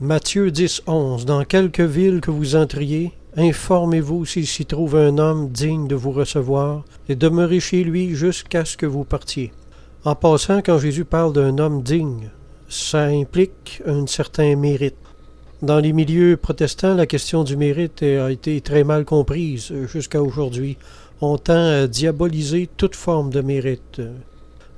Matthieu 10, 11. Dans quelque ville que vous entriez, informez-vous s'il s'y trouve un homme digne de vous recevoir, et demeurez chez lui jusqu'à ce que vous partiez. En passant, quand Jésus parle d'un homme digne, ça implique un certain mérite. Dans les milieux protestants, la question du mérite a été très mal comprise jusqu'à aujourd'hui. On tend à diaboliser toute forme de mérite.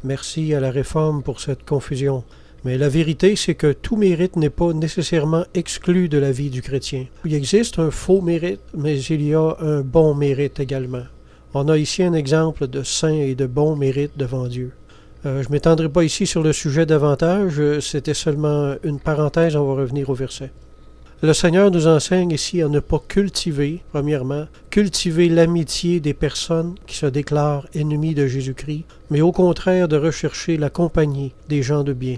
Merci à la Réforme pour cette confusion. Mais la vérité, c'est que tout mérite n'est pas nécessairement exclu de la vie du chrétien. Il existe un faux mérite, mais il y a un bon mérite également. On a ici un exemple de saint et de bon mérite devant Dieu. Je ne m'étendrai pas ici sur le sujet davantage, c'était seulement une parenthèse, on va revenir au verset. Le Seigneur nous enseigne ici à ne pas cultiver, premièrement, cultiver l'amitié des personnes qui se déclarent ennemies de Jésus-Christ, mais au contraire de rechercher la compagnie des gens de bien.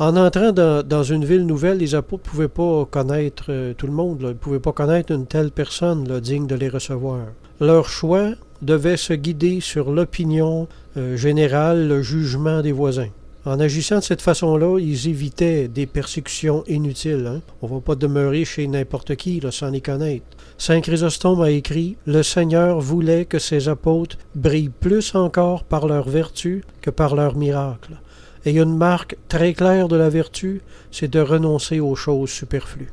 En entrant dans une ville nouvelle, les apôtres ne pouvaient pas connaître tout le monde, ils ne pouvaient pas connaître une telle personne digne de les recevoir. Leur choix devait se guider sur l'opinion générale, le jugement des voisins. En agissant de cette façon-là, ils évitaient des persécutions inutiles. On ne va pas demeurer chez n'importe qui sans les connaître. Saint Chrysostome a écrit « Le Seigneur voulait que ses apôtres brillent plus encore par leur vertu que par leurs miracles. » Et une marque très claire de la vertu, c'est de renoncer aux choses superflues.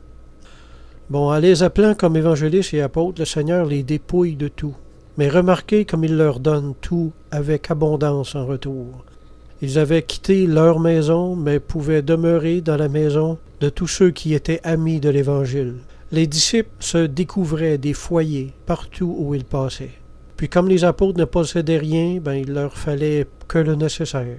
Bon, en les appelant comme évangélistes et apôtres, le Seigneur les dépouille de tout. Mais remarquez comme il leur donne tout avec abondance en retour. Ils avaient quitté leur maison, mais pouvaient demeurer dans la maison de tous ceux qui étaient amis de l'Évangile. Les disciples se découvraient des foyers partout où ils passaient. Puis comme les apôtres ne possédaient rien, il leur fallait que le nécessaire.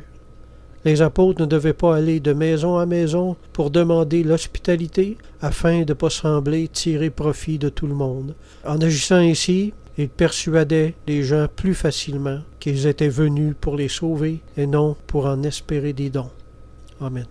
Les apôtres ne devaient pas aller de maison à maison pour demander l'hospitalité afin de ne pas sembler tirer profit de tout le monde. En agissant ainsi, ils persuadaient les gens plus facilement qu'ils étaient venus pour les sauver et non pour en espérer des dons. Amen.